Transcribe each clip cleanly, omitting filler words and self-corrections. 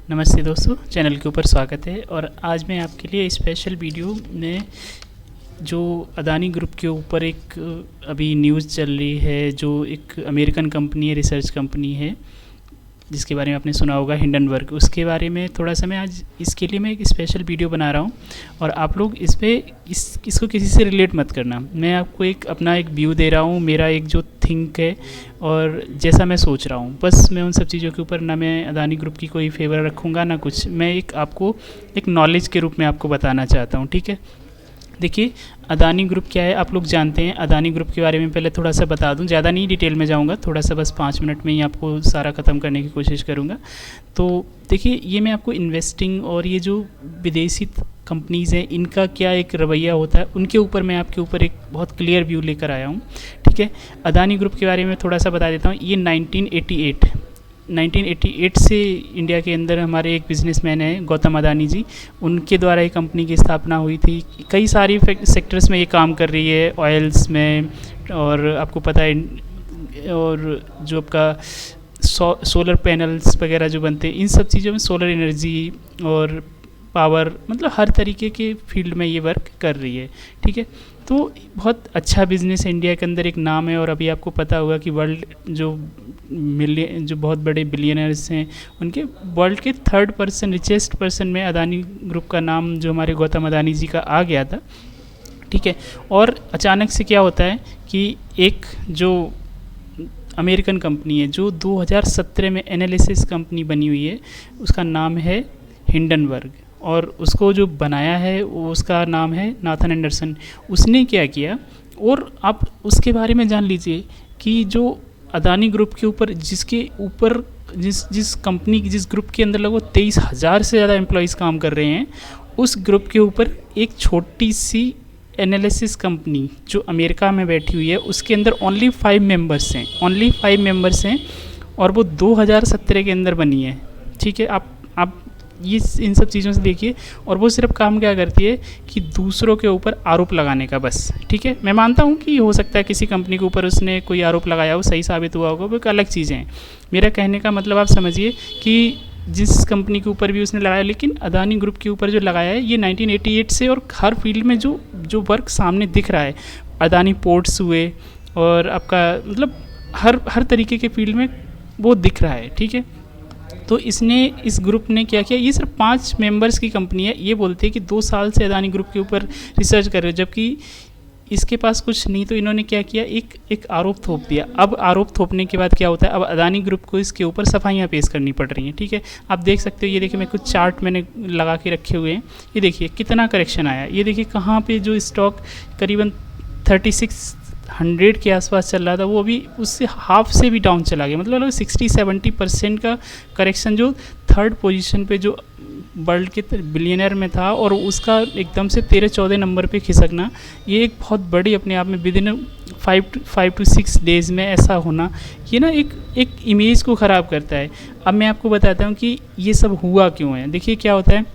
नमस्ते दोस्तों, चैनल के ऊपर स्वागत है। और आज मैं आपके लिए स्पेशल वीडियो में जो अदानी ग्रुप के ऊपर एक अभी न्यूज़ चल रही है, जो एक अमेरिकन कंपनी है, रिसर्च कंपनी है, जिसके बारे में आपने सुना होगा, हिंडनबर्ग। उसके बारे में थोड़ा सा मैं आज इसके लिए मैं एक स्पेशल वीडियो बना रहा हूँ। और आप लोग इसको किसी से रिलेट मत करना। मैं आपको अपना एक व्यू दे रहा हूँ, मेरा एक जो थिंक है और जैसा मैं सोच रहा हूँ। बस मैं उन सब चीज़ों के ऊपर ना मैं अदानी ग्रुप की कोई फेवर रखूँगा ना कुछ। मैं आपको एक नॉलेज के रूप में आपको बताना चाहता हूँ, ठीक है। देखिए, अदानी ग्रुप क्या है, आप लोग जानते हैं। अदानी ग्रुप के बारे में पहले थोड़ा सा बता दूं, ज़्यादा नहीं डिटेल में जाऊंगा, थोड़ा सा बस 5 मिनट में ही आपको सारा ख़त्म करने की कोशिश करूंगा। तो देखिए, ये मैं आपको इन्वेस्टिंग और ये जो विदेशी कंपनीज़ हैं, इनका क्या एक रवैया होता है, उनके ऊपर मैं आपके ऊपर एक बहुत क्लियर व्यू लेकर आया हूँ, ठीक है। अदानी ग्रुप के बारे में थोड़ा सा बता देता हूँ। ये 1988 से इंडिया के अंदर हमारे एक बिजनेसमैन हैं, गौतम अदानी जी, उनके द्वारा ये कंपनी की स्थापना हुई थी। कई सारी सेक्टर्स में ये काम कर रही है, ऑयल्स में, और आपको पता है, और जो आपका सोलर पैनल्स वगैरह जो बनते हैं, इन सब चीज़ों में, सोलर एनर्जी और पावर, मतलब हर तरीके के फील्ड में ये वर्क कर रही है, ठीक है। तो बहुत अच्छा बिज़नेस है, इंडिया के अंदर एक नाम है। और अभी आपको पता होगा कि वर्ल्ड जो बहुत बड़े बिलियनर्स हैं, उनके वर्ल्ड के 3rd पर्सन रिचेस्ट पर्सन में अदानी ग्रुप का नाम, जो हमारे गौतम अदानी जी का, आ गया था, ठीक है। और अचानक से क्या होता है कि एक जो अमेरिकन कंपनी है, जो 2017 में एनालिसिस कंपनी बनी हुई है, उसका नाम है हिंडनबर्ग, और उसको जो बनाया है उसका नाम है नाथन एंडरसन। उसने क्या किया, और आप उसके बारे में जान लीजिए कि जो अदानी ग्रुप के ऊपर, जिसके ऊपर जिस ग्रुप के अंदर लगभग 23,000 से ज़्यादा एम्प्लॉयज़ काम कर रहे हैं, उस ग्रुप के ऊपर एक छोटी सी एनालिसिस कंपनी जो अमेरिका में बैठी हुई है, उसके अंदर ओनली 5 मेंबर्स हैं, और वो 2017 के अंदर बनी है, ठीक है। आप ये इन सब चीज़ों से देखिए। और वो सिर्फ काम क्या करती है कि दूसरों के ऊपर आरोप लगाने का, बस, ठीक है। मैं मानता हूँ कि हो सकता है किसी कंपनी के ऊपर उसने कोई आरोप लगाया हो, सही साबित हुआ होगा, वो एक अलग चीज़ें हैं। मेरा कहने का मतलब आप समझिए कि जिस कंपनी के ऊपर भी उसने लगाया, लेकिन अदानी ग्रुप के ऊपर जो लगाया है, ये 1988 से, और हर फील्ड में जो वर्क सामने दिख रहा है, अदानी पोर्ट्स हुए, और आपका मतलब हर तरीके के फील्ड में वो दिख रहा है, ठीक है। तो इस ग्रुप ने क्या किया, ये सिर्फ 5 मेंबर्स की कंपनी है। ये बोलते हैं कि 2 साल से अदानी ग्रुप के ऊपर रिसर्च कर रहे हो, जबकि इसके पास कुछ नहीं। तो इन्होंने क्या किया, एक आरोप थोप दिया। अब आरोप थोपने के बाद क्या होता है, अब अदानी ग्रुप को इसके ऊपर सफाइयाँ पेश करनी पड़ रही हैं, ठीक है। आप देख सकते हो, ये देखिए, मैं कुछ चार्ट मैंने लगा के रखे हुए हैं। ये देखिए कितना करेक्शन आया। ये देखिए कहाँ पे जो स्टॉक करीबन 3600 के आसपास चल रहा था, वो अभी उससे हाफ से भी डाउन चला गया। मतलब 60-70% का करेक्शन, जो 3rd पोजीशन पे जो वर्ल्ड के बिलियनर में था, और उसका एकदम से 13-14 नंबर पे खिसकना, ये एक बहुत बड़ी अपने आप में, विद इन 5 to 6 डेज़ में ऐसा होना, ये ना एक इमेज को ख़राब करता है। अब मैं आपको बताता हूँ कि ये सब हुआ क्यों है। देखिए क्या होता है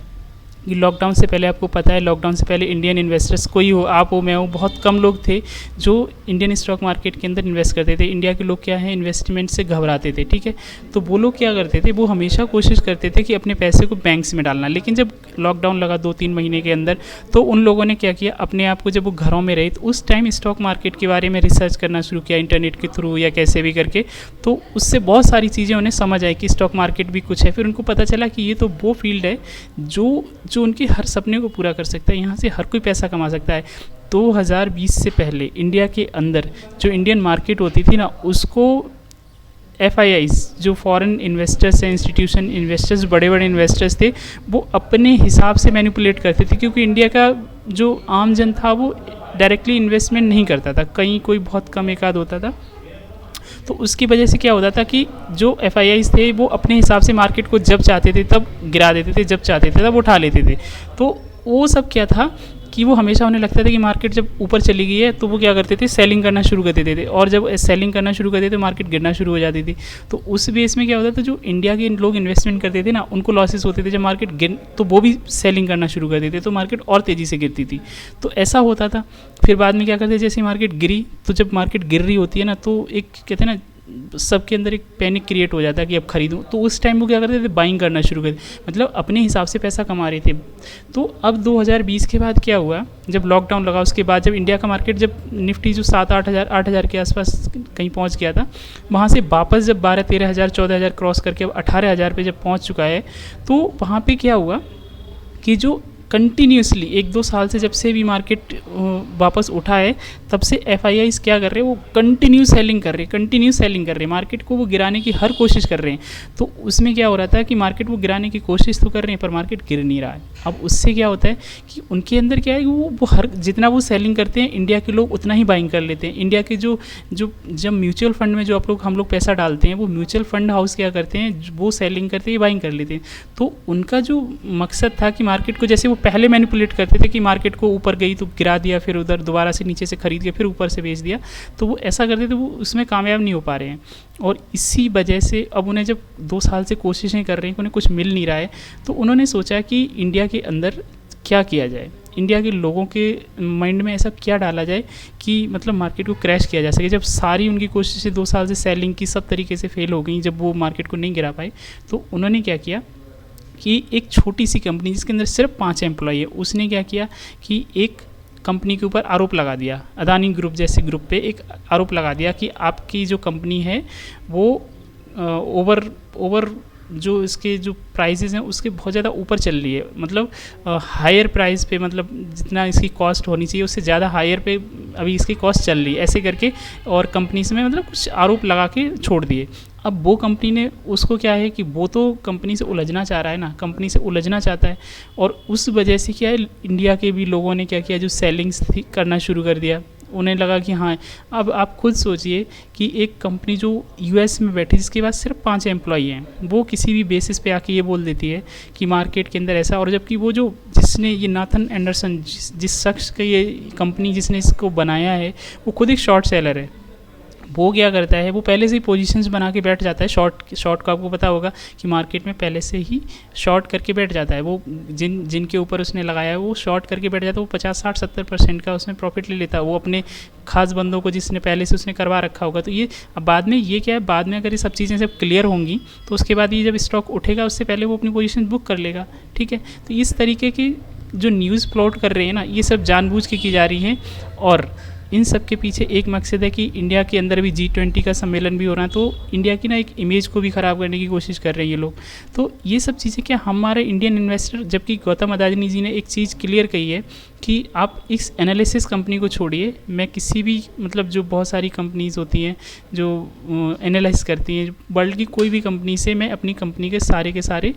कि लॉकडाउन से पहले, आपको पता है, लॉकडाउन से पहले इंडियन इन्वेस्टर्स, कोई हो, आप हो, मैं हूँ, बहुत कम लोग थे जो इंडियन स्टॉक मार्केट के अंदर इन्वेस्ट करते थे। इंडिया के लोग क्या है, इन्वेस्टमेंट से घबराते थे, ठीक है। तो वो लोग क्या करते थे, वो हमेशा कोशिश करते थे कि अपने पैसे को बैंक्स में डालना। लेकिन जब लॉकडाउन लगा 2-3 महीने के अंदर, तो उन लोगों ने क्या किया, अपने आप को, जब वो घरों में रहे, तो उस टाइम स्टॉक मार्केट के बारे में रिसर्च करना शुरू किया, इंटरनेट के थ्रू या कैसे भी करके। तो उससे बहुत सारी चीज़ें उन्हें समझ आई कि स्टॉक मार्केट भी कुछ है। फिर उनको पता चला कि ये तो वो फील्ड है जो उनके हर सपने को पूरा कर सकता है, यहाँ से हर कोई पैसा कमा सकता है। 2020 से पहले इंडिया के अंदर जो इंडियन मार्केट होती थी ना, उसको FIIs, जो फॉरेन इन्वेस्टर्स हैं, इंस्टीट्यूशन इन्वेस्टर्स, बड़े बड़े इन्वेस्टर्स थे, वो अपने हिसाब से मैनिपुलेट करते थे, क्योंकि इंडिया का जो आम जन था, वो डायरेक्टली इन्वेस्टमेंट नहीं करता था, कहीं कोई बहुत कम एकाध होता था। तो उसकी वजह से क्या होता था कि जो FIIs थे, वो अपने हिसाब से मार्केट को जब चाहते थे तब गिरा देते थे, जब चाहते थे तब उठा लेते थे। तो वो सब क्या था कि वो हमेशा उन्हें लगता था कि मार्केट जब ऊपर चली गई है, तो वो क्या करते थे, सेलिंग करना शुरू कर देते थे, और जब सेलिंग करना शुरू कर देते, तो मार्केट गिरना शुरू हो जाती थी। तो उस बेस में क्या होता था, जो इंडिया के लोग इन्वेस्टमेंट करते थे ना, उनको लॉसेस होते थे। जब मार्केट गिर, तो वो भी सेलिंग करना शुरू कर देते, तो मार्केट और तेज़ी से गिरती थी। तो ऐसा होता था। फिर बाद में क्या करते, जैसे मार्केट गिरी, तो जब मार्केट गिर रही होती है ना, तो एक कहते हैं ना, सबके अंदर एक पैनिक क्रिएट हो जाता है कि अब खरीदूँ, तो उस टाइम वो क्या करते थे, बाइंग करना शुरू कर, मतलब अपने हिसाब से पैसा कमा रहे थे। तो अब 2020 के बाद क्या हुआ, जब लॉकडाउन लगा उसके बाद जब इंडिया का मार्केट, जब निफ्टी जो 7-8 हज़ार के आसपास कहीं पहुंच गया था, वहां से वापस जब 12-13 हज़ार 14 हज़ार क्रॉस करके अब 18 हज़ार पे जब पहुंच चुका है, तो वहाँ पे क्या हुआ कि जो कंटिन्यूसली 1-2 साल से जब से भी मार्केट वापस उठा है, तब से एफआईआईज क्या कर रहे हैं, वो कंटिन्यू सेलिंग कर रहे हैं मार्केट को, वो गिराने की हर कोशिश कर रहे हैं। तो उसमें क्या हो रहा था कि मार्केट वो गिराने की कोशिश तो कर रहे हैं पर मार्केट गिर नहीं रहा है। अब उससे क्या होता है कि उनके अंदर क्या है, वो हर जितना वो सेलिंग करते हैं, इंडिया के लोग उतना ही बाइंग कर लेते हैं। इंडिया के जो जब म्यूचुअल फंड में जो हम लोग पैसा डालते हैं, वो म्यूचुअल फंड हाउस क्या करते हैं, वो सेलिंग करते हैं, बाइंग कर लेते हैं। तो उनका जो मकसद था कि मार्केट को, जैसे वो पहले मैनिपुलेट करते थे कि मार्केट को ऊपर गई तो गिरा दिया, फिर उधर दोबारा से नीचे से खरीद के फिर ऊपर से बेच दिया, तो वो ऐसा करते थे, वो उसमें कामयाब नहीं हो पा रहे हैं। और इसी वजह से अब उन्हें जब 2 साल से कोशिशें कर रहे हैं कि उन्हें कुछ मिल नहीं रहा है, तो उन्होंने सोचा कि इंडिया के अंदर क्या किया जाए, इंडिया के लोगों के माइंड में ऐसा क्या डाला जाए कि मतलब मार्केट को क्रैश किया जा सके। जब सारी उनकी कोशिशें 2 साल से सेलिंग की सब तरीके से फेल हो गई, जब वो मार्केट को नहीं गिरा पाए, तो उन्होंने क्या किया कि एक छोटी सी कंपनी जिसके अंदर सिर्फ 5 एम्प्लॉई है, उसने क्या किया कि एक कंपनी के ऊपर आरोप लगा दिया, अदानी ग्रुप जैसे ग्रुप पे एक आरोप लगा दिया कि आपकी जो कंपनी है वो ओवर जो इसके जो प्राइसेस हैं उसके बहुत ज़्यादा ऊपर चल रही है, मतलब हायर प्राइस पे, मतलब जितना इसकी कॉस्ट होनी चाहिए उससे ज़्यादा हायर पे अभी इसकी कॉस्ट चल रही है, ऐसे करके और कंपनीज में मतलब कुछ आरोप लगा के छोड़ दिए। अब वो कंपनी ने उसको क्या है कि वो तो कंपनी से उलझना चाह रहा है ना, कंपनी से उलझना चाहता है, और उस वजह से क्या है, इंडिया के भी लोगों ने क्या किया, जो सेलिंग्स करना शुरू कर दिया। उन्हें लगा कि हाँ, अब आप खुद सोचिए कि एक कंपनी जो यूएस में बैठी जिसके पास सिर्फ 5 एम्प्लॉई हैं, वो किसी भी बेसिस पे आके ये बोल देती है कि मार्केट के अंदर ऐसा, और जबकि वो जो जिसने ये नाथन एंडरसन जिस शख्स का ये कंपनी जिसने इसको बनाया है, वो खुद एक शॉर्ट सेलर है। वो क्या करता है, वो पहले से ही पोजीशंस बना के बैठ जाता है, शॉर्ट का आपको पता होगा कि मार्केट में पहले से ही शॉर्ट करके बैठ जाता है। वो जिनके ऊपर उसने लगाया है वो शॉर्ट करके बैठ जाता है, वो 50-60-70% का उसमें प्रॉफिट ले लेता है, वो अपने खास बंदों को जिसने पहले से उसने करवा रखा होगा। तो ये अब बाद में ये क्या है, बाद में अगर ये सब चीज़ें सब क्लियर होंगी तो उसके बाद ये जब स्टॉक उठेगा उससे पहले वो अपनी पोजीशन बुक कर लेगा, ठीक है। तो इस तरीके की जो न्यूज़ प्लॉट कर रहे हैं ना, ये सब जानबूझ के की जा रही है, और इन सब के पीछे एक मकसद है कि इंडिया के अंदर भी G20 का सम्मेलन भी हो रहा है, तो इंडिया की ना एक इमेज को भी ख़राब करने की कोशिश कर रहे हैं ये लोग। तो ये सब चीज़ें क्या हमारे इंडियन इन्वेस्टर, जबकि गौतम अदानी जी ने एक चीज़ क्लियर कही है कि आप इस एनालिसिस कंपनी को छोड़िए, मैं किसी भी मतलब जो बहुत सारी कंपनीज़ होती हैं जो एनालाइज करती हैं वर्ल्ड की कोई भी कंपनी से, मैं अपनी कंपनी के सारे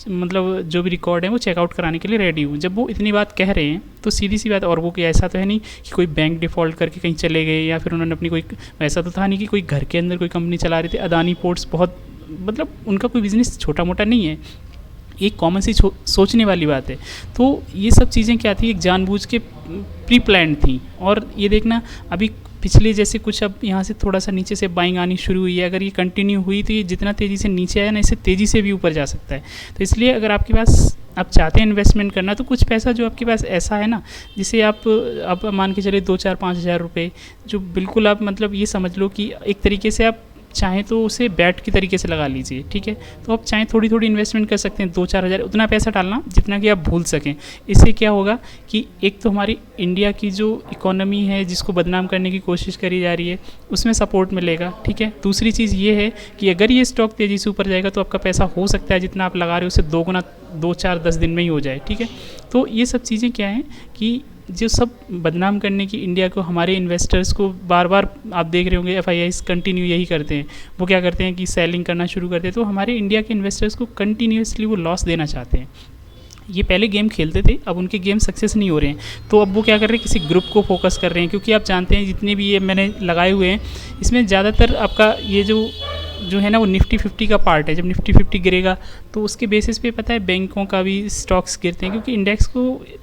मतलब जो भी रिकॉर्ड है वो चेकआउट कराने के लिए रेडी हूँ। जब वो इतनी बात कह रहे हैं तो सीधी सी बात, और वो कि ऐसा तो है नहीं कि कोई बैंक डिफ़ॉल्ट करके कहीं चले गए, या फिर उन्होंने अपनी कोई, ऐसा तो था नहीं कि कोई घर के अंदर कोई कंपनी चला रहे थे। अदानी पोर्ट्स बहुत मतलब उनका कोई बिज़नेस छोटा मोटा नहीं है, एक कॉमन सी सोचने वाली बात है। तो ये सब चीज़ें क्या थी, एक जानबूझ के प्री प्लान थी। और ये देखना अभी पिछले जैसे कुछ अब यहाँ से थोड़ा सा नीचे से बाइंग आनी शुरू हुई है, अगर ये कंटिन्यू हुई तो ये जितना तेज़ी से नीचे आया ना, इससे तेज़ी से भी ऊपर जा सकता है। तो इसलिए अगर आपके पास आप चाहते हैं इन्वेस्टमेंट करना, तो कुछ पैसा जो आपके पास ऐसा है ना, जिसे आप मान के चले 2-4-5 हज़ार रुपये, जो बिल्कुल आप मतलब ये समझ लो कि एक तरीके से आप चाहें तो उसे बैट की तरीके से लगा लीजिए, ठीक है। तो आप चाहें थोड़ी थोड़ी इन्वेस्टमेंट कर सकते हैं, 2-4 हज़ार, उतना पैसा डालना जितना कि आप भूल सकें। इससे क्या होगा कि एक तो हमारी इंडिया की जो इकोनॉमी है जिसको बदनाम करने की कोशिश करी जा रही है उसमें सपोर्ट मिलेगा, ठीक है। दूसरी चीज़ ये है कि अगर ये स्टॉक तेज़ी से ऊपर जाएगा तो आपका पैसा हो सकता है जितना आप लगा रहे हो उससे 2 गुना 2-4-10 दिन में ही हो जाए, ठीक है। तो ये सब चीज़ें क्या हैं कि जो सब बदनाम करने की इंडिया को, हमारे इन्वेस्टर्स को बार बार आप देख रहे होंगे एफआईआईज कंटिन्यू यही करते हैं। वो क्या करते हैं कि सेलिंग करना शुरू करते हैं, तो हमारे इंडिया के इन्वेस्टर्स को कंटिन्यूसली वो लॉस देना चाहते हैं। ये पहले गेम खेलते थे, अब उनके गेम सक्सेस नहीं हो रहे हैं, तो अब वो क्या कर रहे हैं, किसी ग्रुप को फोकस कर रहे हैं। क्योंकि आप जानते हैं जितने भी ये मैंने लगाए हुए हैं इसमें ज़्यादातर आपका ये जो जो है ना वो निफ्टी 50 का पार्ट है। जब निफ्टी 50 गिरेगा तो उसके बेसिस पे पता है बैंकों का भी स्टॉक्स गिरते हैं, क्योंकि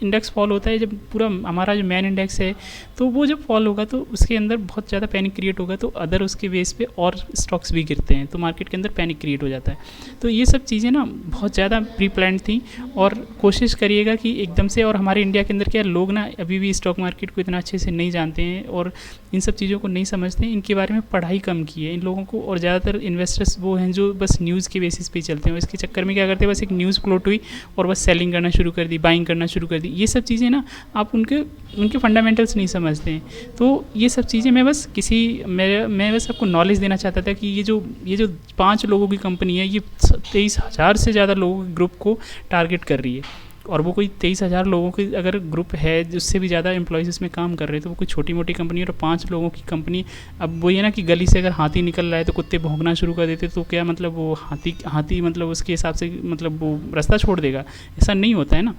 इंडेक्स फॉल होता है जब पूरा हमारा जो मेन इंडेक्स है तो वो जब फॉल होगा तो उसके अंदर बहुत ज़्यादा पैनिक क्रिएट होगा, तो अदर उसके बेस पे और स्टॉक्स भी गिरते हैं, तो मार्केट के अंदर पैनिक क्रिएट हो जाता है। तो ये सब चीज़ें ना बहुत ज़्यादा प्री प्लान्ड थी, और कोशिश करिएगा कि एकदम से, और हमारे इंडिया के अंदर क्या लोग ना अभी भी स्टॉक मार्केट को इतना अच्छे से नहीं जानते हैं और इन सब चीज़ों को नहीं समझते हैं, इनके बारे में पढ़ाई कम की है इन लोगों को। और ज़्यादातर इन्वेस्टर्स वो हैं जो बस न्यूज़ के बेसिस पे चलते हैं, इसके चक्कर में क्या करते हैं, बस एक न्यूज़ फ्लोट हुई और बस सेलिंग करना शुरू कर दी, बाइंग करना शुरू कर दी। ये सब चीज़ें ना आप उनके फंडामेंटल्स नहीं समझते हैं। तो ये सब चीज़ें मैं बस आपको नॉलेज देना चाहता था कि ये जो 5 लोगों की कंपनी है, ये 23,000 से ज़्यादा लोगों के ग्रुप को टारगेट कर रही है। और वो कोई 23,000 लोगों की अगर ग्रुप है, जिससे भी ज़्यादा एम्प्लॉयज़ इसमें काम कर रहे हैं, तो वो कोई छोटी मोटी कंपनी है। और 5 लोगों की कंपनी, अब वो ये ना कि गली से अगर हाथी निकल रहा है तो कुत्ते भौंकना शुरू कर देते, तो क्या मतलब वो हाथी मतलब उसके हिसाब से मतलब वो रास्ता छोड़ देगा? ऐसा नहीं होता है ना।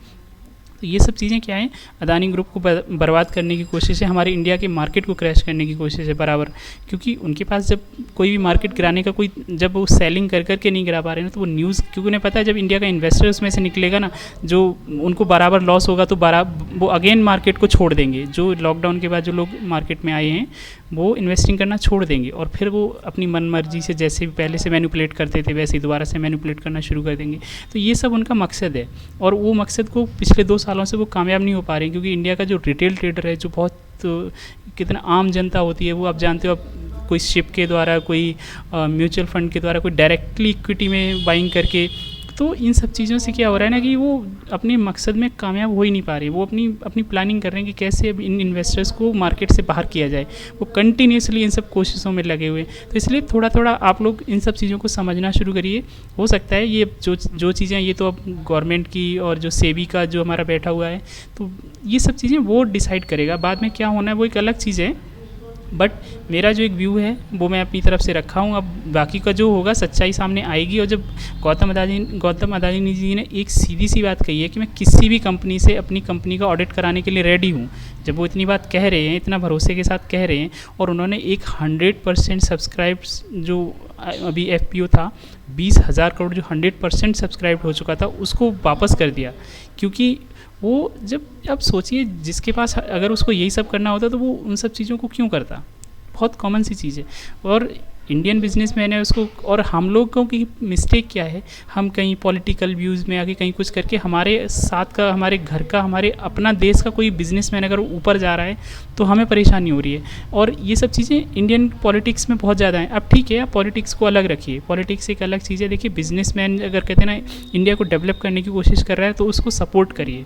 तो ये सब चीज़ें क्या हैं, अदानी ग्रुप को बर्बाद करने की कोशिश है, हमारे इंडिया के मार्केट को क्रैश करने की कोशिश है बराबर। क्योंकि उनके पास जब कोई भी मार्केट गिराने का जब वो सेलिंग कर के नहीं गिरा पा रहे हैं, तो वो न्यूज़, क्योंकि उन्हें पता है जब इंडिया का इन्वेस्टर उसमें से निकलेगा ना, जो उनको बराबर लॉस होगा, तो वो अगेन मार्केट को छोड़ देंगे। जो लॉकडाउन के बाद जो लोग मार्केट में आए हैं वो इन्वेस्टिंग करना छोड़ देंगे, और फिर वो अपनी मनमर्जी से, जैसे भी पहले से मैनिपुलेट करते थे वैसे ही दोबारा से मैनिपुलेट करना शुरू कर देंगे। तो ये सब उनका मकसद है, और वो मकसद को पिछले 2 सालों से वो कामयाब नहीं हो पा रहे हैं। क्योंकि इंडिया का जो रिटेल ट्रेडर है, जो बहुत कितना आम जनता होती है, वो आप जानते हो, आप कोई शिप के द्वारा, कोई म्यूचुअल फंड के द्वारा, कोई डायरेक्टली इक्विटी में बाइंग करके, तो इन सब चीज़ों से क्या हो रहा है ना कि वो अपने मकसद में कामयाब हो ही नहीं पा रहे। वो अपनी प्लानिंग कर रहे हैं कि कैसे अब इन इन्वेस्टर्स को मार्केट से बाहर किया जाए। वो कंटिन्यूसली इन सब कोशिशों में लगे हुए हैं। तो इसलिए थोड़ा थोड़ा आप लोग इन सब चीज़ों को समझना शुरू करिए। हो सकता है ये जो चीज़ें, ये तो अब गवर्नमेंट की और जो सेबी का जो हमारा बैठा हुआ है, तो ये सब चीज़ें वो डिसाइड करेगा। बाद में क्या होना है वो एक अलग चीज़ है, बट मेरा जो एक व्यू है वो मैं अपनी तरफ से रखा हूँ। अब बाकी का जो होगा सच्चाई सामने आएगी। और जब गौतम अदानी जी ने एक सीधी सी बात कही है कि मैं किसी भी कंपनी से अपनी कंपनी का ऑडिट कराने के लिए रेडी हूँ, जब वो इतनी बात कह रहे हैं, इतना भरोसे के साथ कह रहे हैं, और उन्होंने एक 100% सब्सक्राइब्स जो अभी FPO था 20,000 करोड़ जो 100% सब्सक्राइब हो चुका था, उसको वापस कर दिया। क्योंकि वो जब आप सोचिए, जिसके पास अगर उसको यही सब करना होता तो वो उन सब चीज़ों को क्यों करता? बहुत कॉमन सी चीज़ है। और इंडियन बिजनेसमैन है उसको, और हम लोगों की मिस्टेक क्या है, हम कहीं पॉलिटिकल व्यूज़ में आके कहीं कुछ करके हमारे साथ का, हमारे घर का, हमारे अपना देश का कोई बिजनेसमैन अगर ऊपर जा रहा है तो हमें परेशानी हो रही है। और ये सब चीज़ें इंडियन पॉलिटिक्स में बहुत ज़्यादा हैं। अब ठीक है, आप पॉलिटिक्स को अलग रखिए, पॉलिटिक्स एक अलग चीज़ है। देखिए, बिजनेसमैन अगर कहते हैं ना इंडिया को डेवलप करने की कोशिश कर रहा है तो उसको सपोर्ट करिए।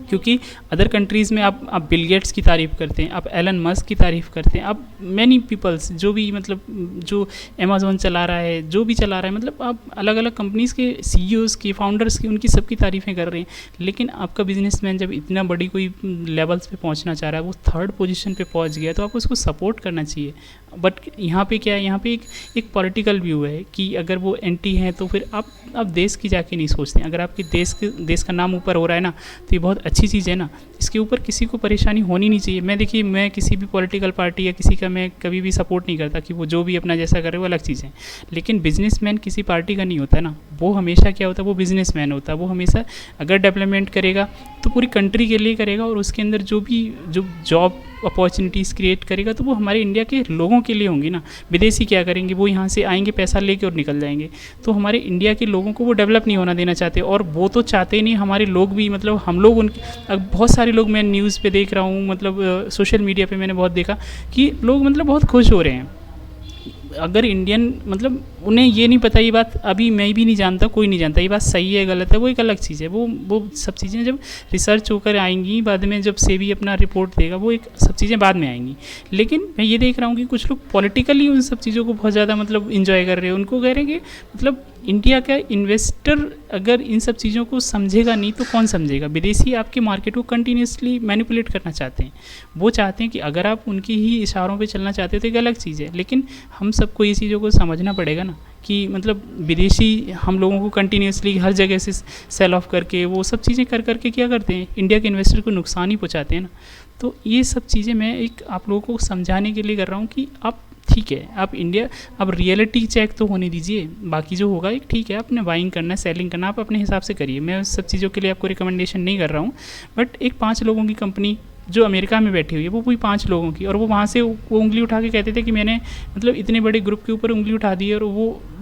क्योंकि अदर कंट्रीज़ में आप बिल गेट्स की तारीफ़ करते हैं, आप एलन मस्क की तारीफ़ करते हैं, आप मैनी पीपल्स जो भी मतलब जो अमेज़ॉन चला रहा है, जो भी चला रहा है, मतलब आप अलग अलग कंपनीज़ के CEOs की, फाउंडर्स की, उनकी सबकी तारीफ़ें कर रहे हैं। लेकिन आपका बिजनेसमैन जब इतना बड़ी कोई लेवल्स पे पहुंचना चाह रहा है, वो 3rd पोजीशन पे पहुंच गया, तो आपको उसको सपोर्ट करना चाहिए। बट यहाँ पे क्या है, यहाँ पे एक पॉलिटिकल व्यू है कि अगर वो एंटी हैं तो फिर आप देश की जाके नहीं सोचते। अगर आपके देश का नाम ऊपर हो रहा है ना, तो ये बहुत अच्छी चीज़ है ना। इसके ऊपर किसी को परेशानी होनी नहीं चाहिए। देखिए, मैं किसी भी पॉलिटिकल पार्टी या किसी का मैं कभी भी सपोर्ट नहीं करता कि वो जो भी अपना जैसा करे वो अलग चीज़ है। लेकिन बिजनेसमैन किसी पार्टी का नहीं होता है ना, वो हमेशा क्या होता है, वो बिजनेसमैन होता है। वो हमेशा अगर डेवलपमेंट करेगा तो पूरी कंट्री के लिए करेगा, और उसके अंदर जो जॉब अपॉर्चुनिटीज़ क्रिएट करेगा तो वो हमारे इंडिया के लोगों के लिए होंगी ना। विदेशी क्या करेंगे, वो यहाँ से आएंगे, पैसा लेके और निकल जाएंगे। तो हमारे इंडिया के लोगों को वो डेवलप नहीं होना देना चाहते, और वो तो चाहते ही नहीं। हमारे लोग भी, मतलब हम लोग उनके, बहुत सारे लोग मैं न्यूज़ पे देख रहा हूँ, मतलब सोशल मीडिया पे मैंने बहुत देखा कि लोग मतलब बहुत खुश हो रहे हैं। अगर इंडियन, मतलब उन्हें ये नहीं पता, ये बात अभी मैं भी नहीं जानता, कोई नहीं जानता ये बात सही है गलत है, वो एक अलग चीज़ है। वो सब चीज़ें जब रिसर्च होकर आएंगी बाद में, जब सेबी अपना रिपोर्ट देगा, वो एक सब चीज़ें बाद में आएंगी। लेकिन मैं ये देख रहा हूँ कि कुछ लोग पॉलिटिकली उन सब चीज़ों को बहुत ज़्यादा मतलब इन्जॉय कर रहे हैं। उनको कह रहे हैं कि मतलब इंडिया का इन्वेस्टर अगर इन सब चीज़ों को समझेगा नहीं तो कौन समझेगा। विदेशी आपके मार्केट को कंटिन्यूसली मैनिपुलेट करना चाहते हैं। वो चाहते हैं कि अगर आप उनकी ही इशारों पे चलना चाहते हो तो एक अलग चीज़ है। लेकिन हम सबको ये चीज़ों को समझना पड़ेगा ना कि मतलब विदेशी हम लोगों को कंटिन्यूसली हर जगह से सेल ऑफ करके, वो सब चीज़ें कर करके क्या करते हैं, इंडिया के इन्वेस्टर को नुकसान ही पहुँचाते हैं ना। तो ये सब चीज़ें मैं एक आप लोगों को समझाने के लिए कर रहा हूँ कि आप ठीक है, आप इंडिया, अब रियलिटी चेक तो होने दीजिए, बाकी जो होगा एक ठीक है, आपने बाइंग करना है, सेलिंग करना, आप अपने हिसाब से करिए, मैं उस सब चीज़ों के लिए आपको रिकमेंडेशन नहीं कर रहा हूँ। बट एक 5 लोगों की कंपनी जो अमेरिका में बैठी हुई है, वो पूरी 5 लोगों की, और वो वहाँ से वो उंगली उठा के कहते थे कि मैंने मतलब इतने बड़े ग्रुप के ऊपर उंगली उठा दी है, और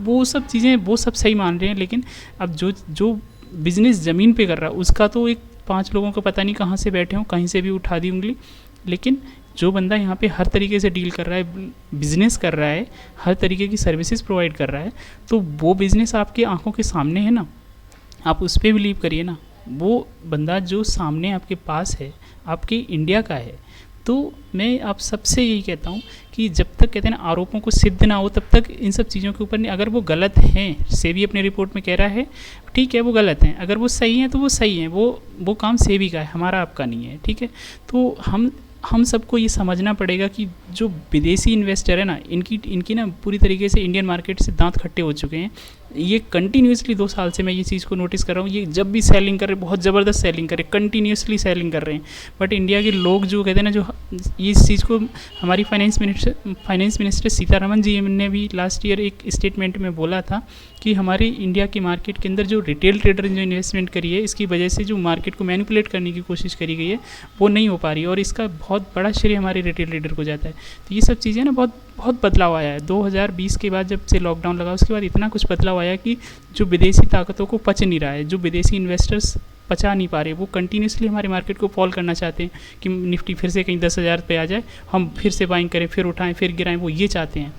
वो सब चीज़ें वो सब सही मान रहे हैं। लेकिन अब जो बिज़नेस ज़मीन पे कर रहा है उसका तो एक 5 लोगों को पता नहीं कहाँ से बैठे हों, कहीं से भी उठा दी उंगली। लेकिन जो बंदा यहाँ पे हर तरीके से डील कर रहा है, बिज़नेस कर रहा है, हर तरीके की सर्विसेज प्रोवाइड कर रहा है, तो वो बिज़नेस आपकी आंखों के सामने है ना, आप उस पर बिलीव करिए ना। वो बंदा जो सामने आपके पास है, आपके इंडिया का है। तो मैं आप सबसे यही कहता हूँ कि जब तक कहते हैं ना आरोपों को सिद्ध ना हो, तब तक इन सब चीज़ों के ऊपर नहीं। अगर वो गलत हैं, सेबी अपने रिपोर्ट में कह रहा है, ठीक है वो गलत हैं, अगर वो सही हैं तो वो सही हैं, वो काम सेबी का है, हमारा आपका नहीं है, ठीक है। तो हम सबको ये समझना पड़ेगा कि जो विदेशी इन्वेस्टर है ना, इनकी ना पूरी तरीके से इंडियन मार्केट से दांत खट्टे हो चुके हैं। ये कंटिन्यूसली 2 साल से मैं ये चीज़ को नोटिस कर रहा हूँ, ये जब भी सेलिंग कर रहे हैं, बहुत ज़बरदस्त सेलिंग कर रहे हैं, कंटिन्यूसली सेलिंग कर रहे हैं। बट इंडिया के लोग जो कहते हैं ना, जो इस चीज़ को हमारी फाइनेंस मिनिस्टर सीतारमन जी ने भी लास्ट ईयर एक स्टेटमेंट में बोला था कि हमारी इंडिया की मार्केट के अंदर जो रिटेल ट्रेडर जो इन्वेस्टमेंट करी है, इसकी वजह से जो मार्केट को मैनिपुलेट करने की कोशिश करी गई है वो नहीं हो पा रही है, और इसका बहुत बड़ा श्रेय हमारे रिटेल ट्रेडर को जाता है। तो ये सब चीज़ें ना बहुत बदलाव आया है 2020 के बाद, जब से लॉकडाउन लगा उसके बाद इतना कुछ बदलाव आया कि जो विदेशी ताकतों को पच नहीं रहा है, जो विदेशी इन्वेस्टर्स पचा नहीं पा रहे, वो कंटिन्यूसली हमारे मार्केट को फॉल करना चाहते हैं कि निफ्टी फिर से कहीं 10,000 पे आ जाए, हम फिर से बाइंग करें, फिर उठाएं, फिर गिराएं, वो ये चाहते हैं।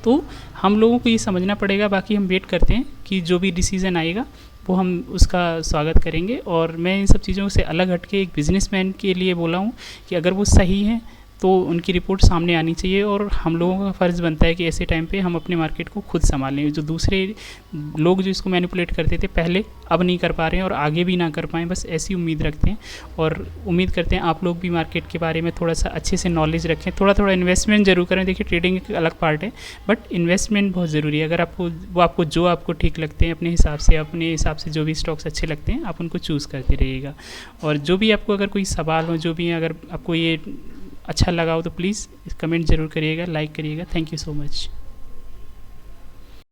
तो हम लोगों को ये समझना पड़ेगा। बाकी हम वेट करते हैं कि जो भी डिसीज़न आएगा वो हम उसका स्वागत करेंगे। और मैं इन सब चीज़ों से अलग हटके एक बिजनेसमैन के लिए बोला हूँ कि अगर वो सही है तो उनकी रिपोर्ट सामने आनी चाहिए, और हम लोगों का फ़र्ज़ बनता है कि ऐसे टाइम पे हम अपने मार्केट को खुद संभालें। जो दूसरे लोग जो इसको मैनिपुलेट करते थे पहले, अब नहीं कर पा रहे हैं और आगे भी ना कर पाएँ, बस ऐसी उम्मीद रखते हैं। और उम्मीद करते हैं आप लोग भी मार्केट के बारे में थोड़ा सा अच्छे से नॉलेज रखें, थोड़ा इन्वेस्टमेंट ज़रूर करें। देखिए ट्रेडिंग एक अलग पार्ट है, बट इन्वेस्टमेंट बहुत ज़रूरी है। अगर आपको जो आपको ठीक लगते हैं, अपने हिसाब से जो भी स्टॉक्स अच्छे लगते हैं आप उनको चूज़ करते रहिएगा। और जो भी आपको अगर कोई सवाल हो, जो भी अगर आपको ये अच्छा लगा हो तो प्लीज़ कमेंट ज़रूर करिएगा, लाइक करिएगा। Thank you so much.